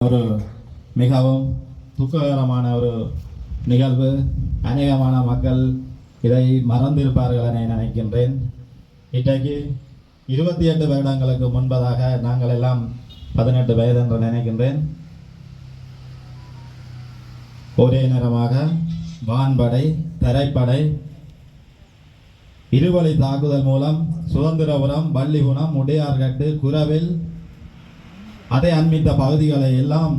ஒரு மிகவும் துக்ககரமான ஒரு நிகழ்வு. அநேகமான மக்கள் இதை மறந்திருப்பார்கள் என நினைக்கின்றேன். இன்றைக்கு 28 வருடங்களுக்கு முன்பதாக நாங்கள் எல்லாம் 18 வயது என்று நினைக்கின்றேன். ஒரே நேரமாக வான்படை, தரைப்படை இருவழி தாக்குதல் மூலம் சுதந்திரபுரம், வள்ளிகுணம், உடையார்கட்டு, குரவில் அதை அண்மித்த பகுதிகளை எல்லாம்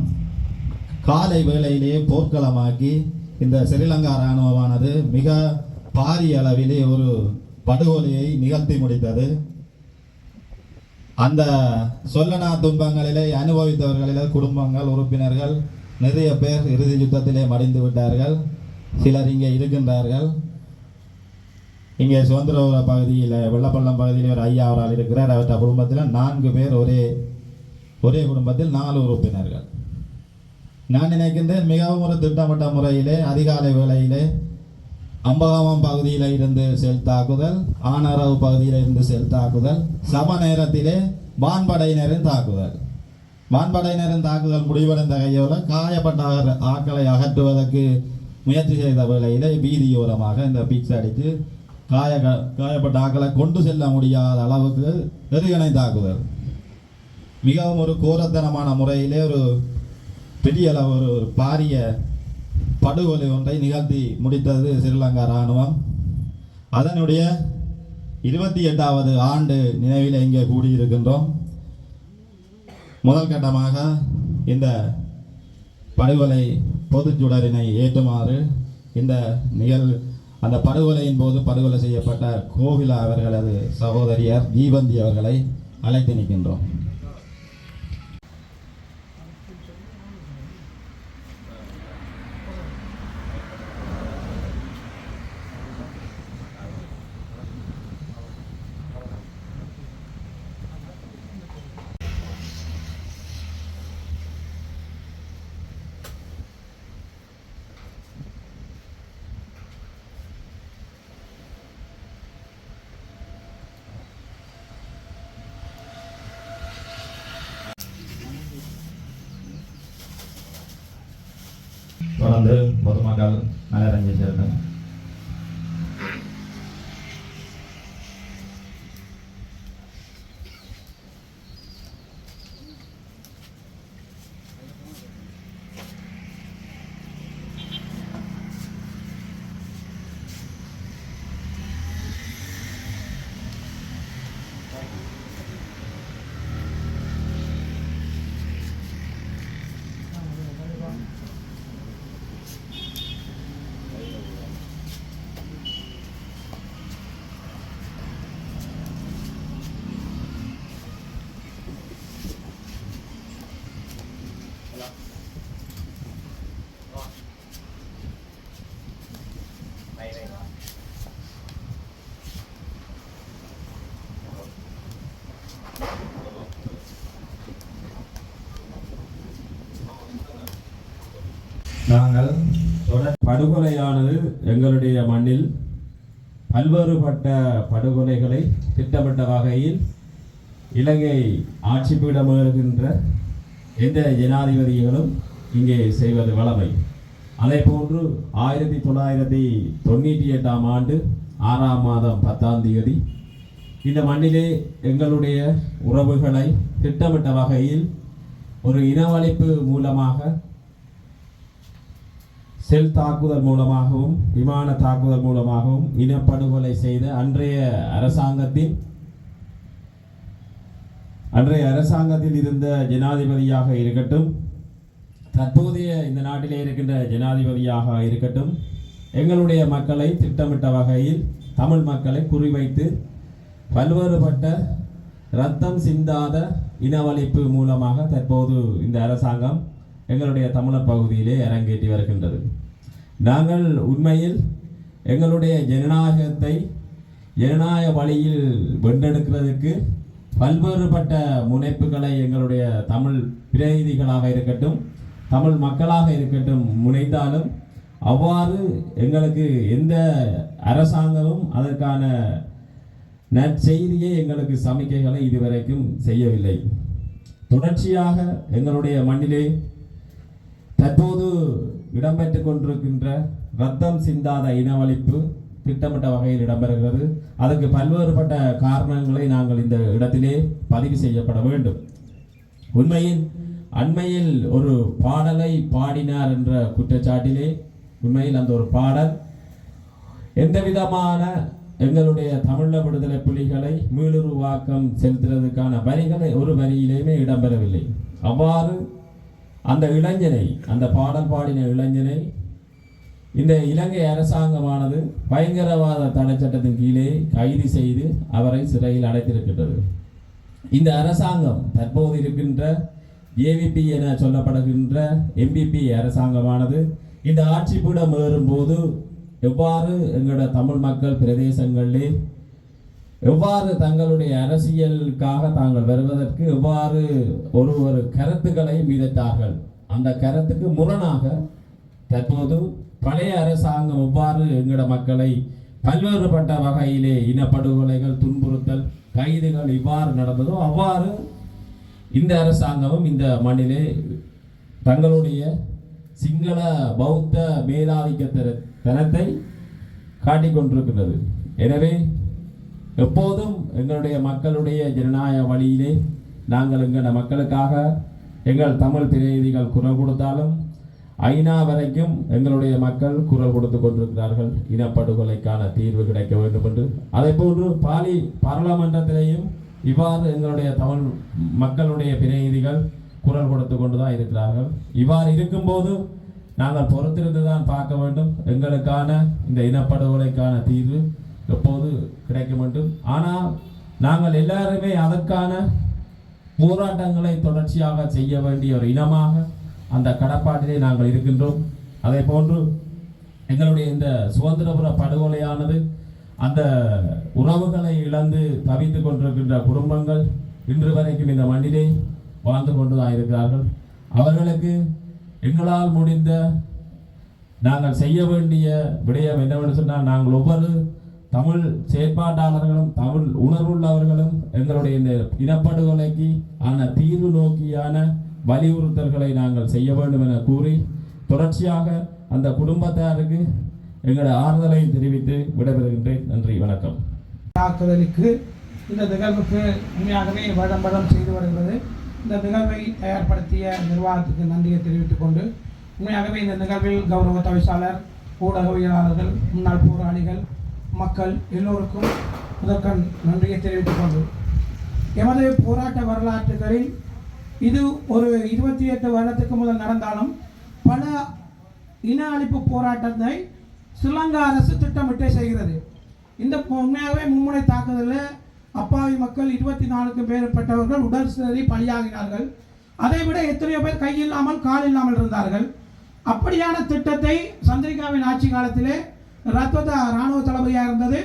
காலை வேளையிலேயே போர்க்களமாக்கி இந்த ஸ்ரீலங்கா இராணுவமானது மிக பாரிய அளவிலே ஒரு படுகொலையை நிகழ்த்தி முடித்தது. அந்த சொல்லனா துன்பங்களிலே அனுபவித்தவர்களிலே குடும்பங்கள், உறுப்பினர்கள் நிறைய பேர் இறுதி யுத்தத்திலே மடிந்து விட்டார்கள். சிலர் இங்கே இருக்கின்றார்கள். இங்கே சுதந்திர பகுதியில், வெள்ளப்பள்ளம் பகுதியில் ஒரு ஐயா அவரால் இருக்கிறார். அவற்ற குடும்பத்தில் 4 பேர் ஒரே குடும்பத்தில் 4 உறுப்பினர்கள். நான் நினைக்கின்றேன் மிகவும் ஒரு திட்டமிட்ட முறையிலே அதிகாலை வேளையிலே அம்பகாமம் பகுதியில் இருந்து செல் தாக்குதல், ஆனரவு பகுதியில் இருந்து செல் தாக்குதல், சம நேரத்திலே வான்படையினரின் தாக்குதல். வான்படையினரின் தாக்குதல் முடிவடைந்த கையோல காயப்பட்ட ஆக்களை அகற்றுவதற்கு முயற்சி செய்த வேளையிலே வீதியோரமாக இந்த பிக்ஸ் அடித்து காயப்பட்ட ஆக்களை கொண்டு செல்ல முடியாத அளவுக்கு எரிகணை தாக்குதல். மிகவும் ஒரு கோரத்தனமான முறையிலே ஒரு பெரிய அளவு ஒரு பாரிய படுகொலை ஒன்றை நிகழ்த்தி முடித்தது ஸ்ரீலங்கா இராணுவம். அதனுடைய 28வது ஆண்டு நினைவில் இங்கே கூடியிருக்கின்றோம். முதல் கட்டமாக இந்த படுகொலை பொதுச்சுடரினை ஏற்றுமாறு அந்த படுகொலையின் போது படுகொலை செய்யப்பட்ட கோவிலா அவர்களது சகோதரியார் ஜீவந்தி அவர்களை அழைத்து நிற்கின்றோம். தொடர்ந்து பொதுமக்கள் மலரஞ்சு சேர்ந்தனர். நாங்கள் படுகொலையானது எங்களுடைய மண்ணில் பல்வேறுபட்ட படுகொலைகளை திட்டமிட்ட வகையில் இலங்கை ஆட்சி பீடமேறுகின்ற எந்த ஜனாதிபதிகளும் இங்கே செய்வது வழமை. அதே போன்று 1998ஆம் ஆண்டு 6ஆம் மாதம் 10ஆம் தேதி இந்த மண்ணிலே எங்களுடைய உறவுகளை திட்டமிட்ட வகையில் ஒரு இனவழிப்பு மூலமாக, செல் தாக்குதல் மூலமாகவும், விமான தாக்குதல் மூலமாகவும் இனப்படுகொலை செய்த அன்றைய அரசாங்கத்தில் இருந்த ஜனாதிபதியாக இருக்கட்டும், தற்போதைய இந்த நாட்டிலே இருக்கின்ற ஜனாதிபதியாக இருக்கட்டும், எங்களுடைய மக்களை திட்டமிட்ட வகையில் தமிழ் மக்களை குறிவைத்து பல்வேறுபட்ட இரத்தம் சிந்தாத இனவழிப்பு மூலமாக தற்போது இந்த அரசாங்கம் எங்களுடைய தமிழர் பகுதியிலே அரங்கேற்றி வருகின்றது. நாங்கள் உண்மையில் எங்களுடைய ஜனநாயக வழியில் வென்றெடுக்கிறதுக்கு பல்வேறுபட்ட முனைப்புகளை எங்களுடைய தமிழ் பிரதிநிதிகளாக இருக்கட்டும், தமிழ் மக்களாக இருக்கட்டும் முனைந்தாலும் அவ்வாறு எங்களுக்கு எந்த அரசாங்கமும் அதற்கான நற்செய்தியை எங்களுக்கு சமிக்கைகளை இதுவரைக்கும் செய்யவில்லை. தொடர்ச்சியாக எங்களுடைய மண்ணிலே இடம்பெற்றுக் கொண்டிருக்கின்ற ரத்தம் சிந்தாத இனவழிப்பு திட்டமிட்ட வகையில் இடம்பெறுகிறது. அதற்கு பல்வேறுபட்ட காரணங்களை நாங்கள் இந்த இடத்திலே பதிவு செய்யப்பட வேண்டும். உண்மையில் அண்மையில் ஒரு பாடலை பாடினார் என்ற குற்றச்சாட்டிலே உண்மையில் அந்த ஒரு பாடல் எந்த விதமான எங்களுடைய தமிழ விடுதலை புலிகளை மீளுருவாக்கம் செலுத்துறதுக்கான வரிகளை ஒரு வரியிலேயுமே இடம்பெறவில்லை. அவ்வாறு அந்த இளைஞனை, அந்த பாடல் பாடின இளைஞனை இந்த இலங்கை அரசாங்கமானது பயங்கரவாத தடை சட்டத்தின் கீழே கைது செய்து அவரை சிறையில் அடைத்திருக்கின்றது. இந்த அரசாங்கம் தற்போது இருக்கின்ற ஏவிபி என சொல்லப்படுகின்ற எம்பிபி அரசாங்கமானது இந்த ஆட்சி பீடம் ஏறும்போது எவ்வாறு எங்களோட தமிழ் மக்கள் பிரதேசங்களிலே எவ்வாறு தங்களுடைய அரசியலுக்காக தாங்கள் வருவதற்கு எவ்வாறு ஒரு கருத்துக்களை விதைத்தார்கள். அந்த கருத்துக்கு முரணாக தற்போது பழைய அரசாங்கம் எவ்வாறு எங்களோட மக்களை பல்வேறுபட்ட வகையிலே இனப்படுகொலைகள், துன்புறுத்தல், கைதுகள் இவ்வாறு நடந்ததோ அவ்வாறு இந்த அரசாங்கமும் இந்த மண்ணிலே தங்களுடைய சிங்கள பௌத்த மேலாதிக்கத்தனத்தை காட்டிக் கொண்டிருக்கின்றது. எனவே எப்போதும் எங்களுடைய மக்களுடைய ஜனநாயக வழியிலே நாங்கள் எங்கள் மக்களுக்காக எங்கள் தமிழ் பிரதிநிதிகள் குரல் கொடுத்தாலும் ஐநா வரைக்கும் எங்களுடைய மக்கள் குரல் கொடுத்து கொண்டிருக்கிறார்கள். இனப்படுகொலைக்கான தீர்வு கிடைக்க வேண்டும் என்று. அதே போன்று பாலி பாராளுமன்றத்திலேயும் இவ்வாறு எங்களுடைய தமிழ் மக்களுடைய பிரதிநிதிகள் குரல் கொடுத்து கொண்டுதான் இருக்கிறார்கள். இவ்வாறு இருக்கும்போது நாங்கள் பொறுத்திருந்து தான் பார்க்க வேண்டும் எங்களுக்கான இந்த இனப்படுகொலைக்கான தீர்வு எப்போது கிடைக்கும் வேண்டும். ஆனால் நாங்கள் எல்லாருமே அதற்கான போராட்டங்களை தொடர்ச்சியாக செய்ய வேண்டிய ஒரு இனமாக அந்த கடப்பாட்டிலே நாங்கள் இருக்கின்றோம். அதே போன்று எங்களுடைய இந்த சுதந்திரபுர படுகொலையானது அந்த உறவுகளை இழந்து தவித்துக் கொண்டிருக்கின்ற குடும்பங்கள் இன்று வரைக்கும் இந்த மண்ணிலே வாழ்ந்து கொண்டுதான் இருக்கிறார்கள். அவர்களுக்கு எங்களால் முடிந்த நாங்கள் செய்ய வேண்டிய விடயம் என்னவென்று சொன்னால், நாங்கள் ஒவ்வொரு தமிழ் செயற்பாட்டாளர்களும் தமிழ் உணர்வுள்ளவர்களும் எங்களுடைய இந்த இனப்படுகொலைக்கு ஆன தீர்வு நோக்கியான வலியுறுத்தல்களை நாங்கள் செய்ய வேண்டும் என கூறி தொடர்ச்சியாக அந்த குடும்பத்தாருக்கு எங்களுடைய ஆறுதலை தெரிவித்து விடைபெறுகின்றேன். நன்றி, வணக்கம். தாக்குதலுக்கு இந்த நிகழ்வுக்கு உண்மையாகவே வருடம் செய்து வருகிறது. இந்த நிகழ்வை தயார்படுத்திய நிர்வாகத்துக்கு நன்றியை தெரிவித்துக் கொண்டு, உண்மையாகவே இந்த நிகழ்வில் கௌரவ தவிசாளர், ஊடகவியலாளர்கள், முன்னாள் போராளிகள், மக்கள் எல்லோருக்கும் முதற்கண் நன்றியை தெரிவித்துக் கொண்டு, எமது போராட்ட வரலாற்றுகளில் இது ஒரு 28 வருடத்துக்கு முதல் நடந்தாலும் பல இன அழிப்பு போராட்டத்தை ஸ்ரீலங்கா அரசு திட்டமிட்டே செய்கிறது. இந்த உண்மையாகவே மும்முனை தாக்குதலில் அப்பாவி மக்கள் 24க்கும் மேற்பட்டவர்கள் உடல் சிதறி பலியாகினார்கள். அதைவிட எத்தனையோ பேர் கையில்லாமல் கால் இல்லாமல் இருந்தார்கள். அப்படியான திட்டத்தை சந்திரிகாவின் ஆட்சி காலத்திலே ரத்வதா இராணுவ தளபதியாக இருந்தது,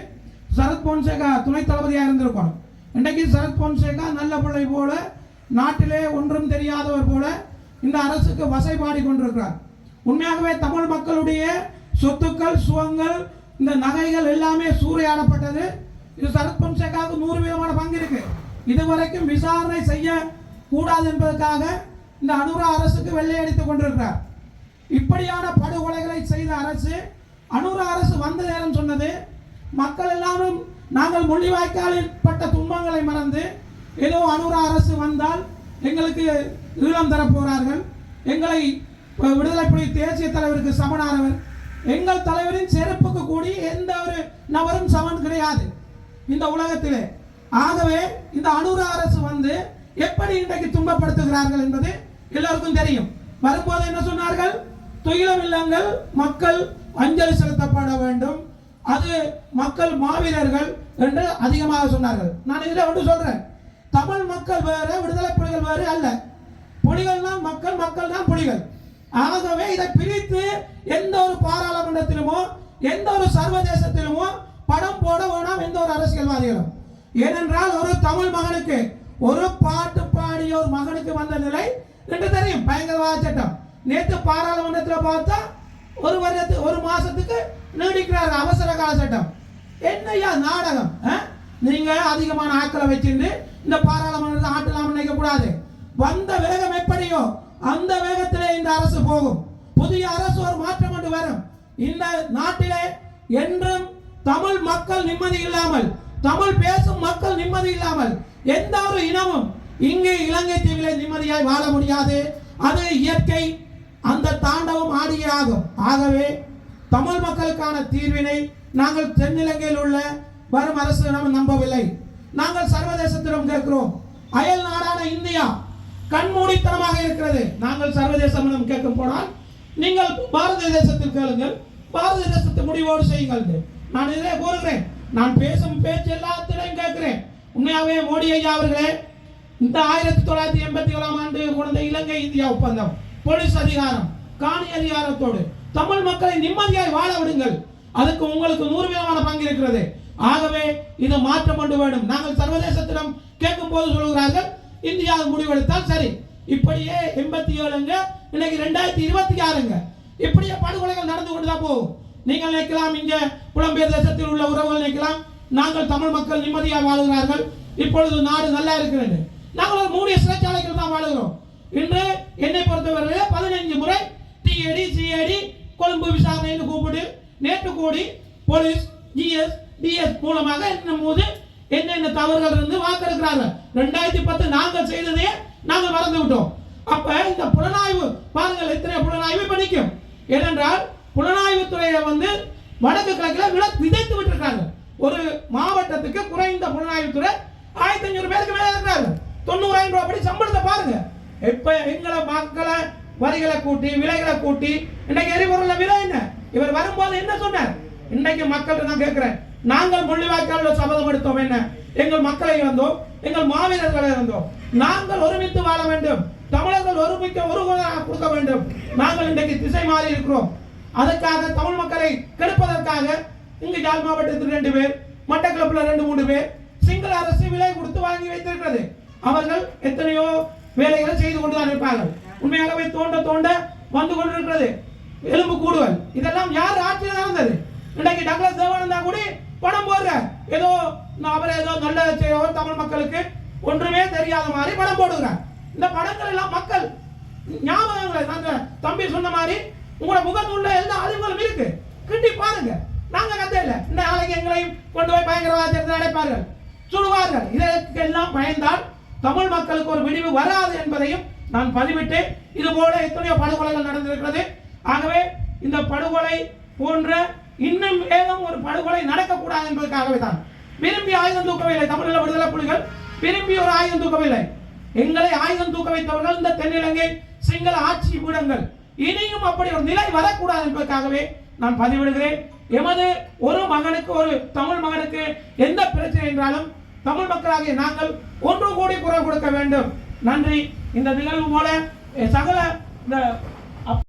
சரத் பொன்சேகா துணை தளபதியாக இருந்திருக்கணும். இன்றைக்கு சரத் பொன்சேகா நல்ல பிள்ளை போல, நாட்டிலே ஒன்றும் தெரியாதவர் போல இந்த அரசுக்கு வசைபாடி கொண்டிருக்கிறார். உண்மையாகவே தமிழ் மக்களுடைய சொத்துக்கள், சுகங்கள், இந்த நகைகள் எல்லாமே சூறையாடப்பட்டது. இது சரத் பொன்சேகாவுக்கு 100% பங்கு இருக்கு. இதுவரைக்கும் விசாரணை செய்ய கூடாது என்பதற்காக இந்த அனுரா அரசுக்கு வெள்ளையடித்துக் கொண்டிருக்கிறார். இப்படியான படுகொலைகளை செய்த அரசு, அனுரா அரசு வந்த நேரம் சொன்னது, மக்கள் எல்லாரும் நாங்கள் முள்ளிவாய்க்காலில் பட்ட துன்பங்களை மறந்து ஏதோ அனுரா அரசு வந்தால் எங்களுக்கு ஈழம் தரப்போகிறார்கள், எங்களை விடுதலை புலி தேசிய தலைவருக்கு சமனானவர், எங்கள் தலைவரின் செருப்புக்கு கூடி எந்த ஒரு நபரும் சமன் கிடையாது இந்த உலகத்திலே. ஆகவே இந்த அனுரா அரசு வந்து எப்படி இன்றைக்கு துன்பப்படுத்துகிறார்கள் என்பது எல்லோருக்கும் தெரியும். வரும்போது என்ன சொன்னார்கள்? துயிலம் இல்லங்கள் மக்கள் அஞ்சலி செலுத்தப்பட வேண்டும், அது மக்கள் மாவீரர்கள் என்று அதிகமாக சொன்னார்கள். நான் இதில் ஒன்று சொல்றேன், தமிழ் மக்கள் வேறு, விடுதலை புலிகள் வேறு அல்ல. புலிகள் தான் மக்கள், மக்கள் தான் புலிகள். ஆகவே இதை பிரித்து எந்த ஒரு பாராளுமன்றத்திலுமோ எந்த ஒரு சர்வதேசத்திலுமோ படம் போட வேணாம் எந்த ஒரு அரசியல்வாதிகளும். ஏனென்றால் ஒரு தமிழ் மகனுக்கு, ஒரு பாட்டு பாடிய ஒரு மகனுக்கு வந்த நிலை என்று தெரியும். பயங்கரவாத சட்டம் நேற்று பாராளுமன்றத்தில் பார்த்தா ஒரு மாசத்துக்கு நீடிக்கிறார்கள் அவசர கால சட்டம். என்னையா நாடகம்? நீங்க அதிகமான ஆட்களை வச்சிருந்து இந்த பாராளுமன்றத்தை ஆட்டலாம் நினைக்க கூடாது. வந்த வேகம் எப்படியோ அந்த வேகத்திலே இந்த அரசு போகும். புதிய அரசு ஒரு மாற்றம் கொண்டு வரும். இந்த நாட்டிலே என்றும் தமிழ் மக்கள் நிம்மதி இல்லாமல், தமிழ் பேசும் மக்கள் நிம்மதி இல்லாமல் எந்த ஒரு இனமும் இங்கே இலங்கை தீவிலே நிம்மதியாய் வாழ முடியாது. அது இயற்கை, அந்த தாண்டவம் ஆடியே ஆகும். ஆகவே தமிழ் மக்களுக்கான தீர்வினை நாங்கள் தென்னிலங்கையில் உள்ள வரும் அரசிடம் நம்பவில்லை. நாங்கள் சர்வதேசத்திடம் கேட்கிறோம். அயல் நாடான இந்தியா கண்மூடித்தனமாக இருக்கிறது. நாங்கள் சர்வதேசம் கேட்கும் போனால் நீங்கள் பாரத தேசத்தில் கேளுங்கள், பாரத தேசத்தை முடிவோடு செய்யுங்கள். நான் இதிலே கூறுகிறேன், நான் பேசும் பேச்சு எல்லாத்திலையும் கேட்கிறேன். உண்மையாகவே மோடி ஐயா அவர்களே, இந்த 1987ஆம் ஆண்டு கொண்ட இலங்கை இந்தியா ஒப்பந்தம், போலீஸ் அதிகாரம், காணி அதிகாரத்தோடு தமிழ் மக்களை நிம்மதியாய் வாழ விடுங்கள். அதுக்கு உங்களுக்கு 100% பங்கு இருக்கிறது. ஆகவே இது மாற்றம் கொண்டு வேண்டும். நாங்கள் சர்வதேசத்திடம் கேட்கும் போது சொல்கிறார்கள் இந்தியா முடிவெடுத்தால் சரி. இப்படியே 87ங்க, இன்னைக்கு 2026ங்க, இப்படியே படுகொலைகள் நடந்து கொண்டுதான் போகும். நீங்கள் நினைக்கலாம் இங்க புலம்பெயர் தேசத்தில் உள்ள உறவுகள் நினைக்கலாம் நாங்கள் தமிழ் மக்கள் நிம்மதியாக வாழுகிறார்கள், இப்பொழுது நாடு நல்லா இருக்கிறது. நாங்கள் ஒரு மூடிய சிறைச்சாலைகள் தான் வாழுகிறோம். இன்று என்னை பொறுத்தவரை 15 முறை டிஏடி சிஏடி கொழும்பு விசாரணைன்னு கூப்பிட்டு நேற்று கூடி போலீஸ் ஜிஎஸ் டிஎஸ் மூலமாக என்னென்ன தவறுகள் இருந்து வாக்கெடுக்கிறார்கள். 2010 நாங்கள் செய்ததே நாங்கள் மறந்து விட்டோம். அப்ப இந்த புலனாய்வு பாருங்கள், எத்தனை புலனாய்வு இப்ப நிற்கும். ஏனென்றால் புலனாய்வு துறையை வடக்கு கிழக்கில் விதைத்து விட்டிருக்காங்க. ஒரு மாவட்டத்துக்கு குறைந்த புலனாய்வு துறை 1500 பேருக்கு மேல இருக்கிறார்கள். 90,000 ரூபாய் படி சம்பளத்தை பாருங்க. இப்ப எங்களை மக்களை வரிகளை கூட்டி விலைகளை கூட்டி இன்னைக்கு எரிபொருள் விலை என்ன? இவர் வரும்போது என்ன சொன்னார்? இன்னைக்கு மக்கள் தான் கேட்கிறேன், நாங்கள் முள்ளிவாய்க்காலில் சபதம் எடுத்தோம், என்ன எங்கள் மக்களை இழந்தோம், எங்கள் மாவீரர்களை இழந்தோம், நாங்கள் ஒருமித்து வாழ வேண்டும், தமிழர்கள் ஒருமிக்க ஒரு கொடுக்க வேண்டும். நாங்கள் இன்றைக்கு திசை மாறி இருக்கிறோம். அதற்காக தமிழ் மக்களை கெடுப்பதற்காக இங்கு யாழ் மாவட்டத்தில் 2 பேர், மட்டக்களப்பில் 2-3 பேர் சிங்கள அரசு விலை கொடுத்து வாங்கி வைத்திருக்கிறது. அவர்கள் எத்தனையோ வேலைகளை செய்து கொண்டுதான் இருப்பார்கள். உண்மையாகவே தோண்ட தோண்ட வந்து கொண்டிருக்கிறது எலும்பு கூடுதல். இதெல்லாம் யார் ஆட்சியில் நடந்தது? இன்றைக்கு டக்ளஸ் தேவானந்தா கூட படம் போடுற, ஏதோ அவர் ஏதோ நல்ல செய்யவர் தமிழ் மக்களுக்கு ஒன்றுமே தெரியாத மாதிரி படம் போடுகிறார். இந்த படங்கள் எல்லாம் மக்கள் ஞாபகங்களை நாங்க தம்பி சொன்ன மாதிரி உங்களோட முகத்துள்ள எல்லா அறிவுகளும் இருக்கு, கிண்டி பாருங்க. நாங்க கத்த இல்லை, இந்த நாளைக்கு எங்களையும் கொண்டு போய் பயங்கரவாதத்தை அடைப்பார்கள், சுடுவார்கள். இதற்கெல்லாம் பயந்தால் தமிழ் மக்களுக்கு ஒரு விடிவு வராது என்பதையும் நான் பதிவிட்டு, இது போல எத்தனையோ படுகொலைகள் நடந்திருக்கிறது. ஆகவே இந்த படுகொலை போன்ற இன்னும் ஏதும் ஒரு படுகொலை நடக்கக்கூடாது என்பதற்காகவே தான் விரும்பி ஆயுதம் தூக்கவில்லை. தமிழக விடுதலை புலிகள் விரும்பி ஒரு ஆயுதம் தூக்கவில்லை. எங்களை ஆயுதம் தூக்க வைத்தவர்கள் இந்த தென்னிலங்கை சிங்கள ஆட்சி பீடங்கள். இனியும் அப்படி ஒரு நிலை வரக்கூடாது என்பதற்காகவே நான் பதிவிடுகிறேன். எமது ஒரு மகனுக்கு, ஒரு தமிழ் மகனுக்கு எந்த பிரச்சனை என்றாலும் தமிழ் மக்களாகிய நாங்கள் ஒன்று கூடி குரல் கொடுக்க வேண்டும். நன்றி. இந்த நிகழ்வு போல சகல இந்த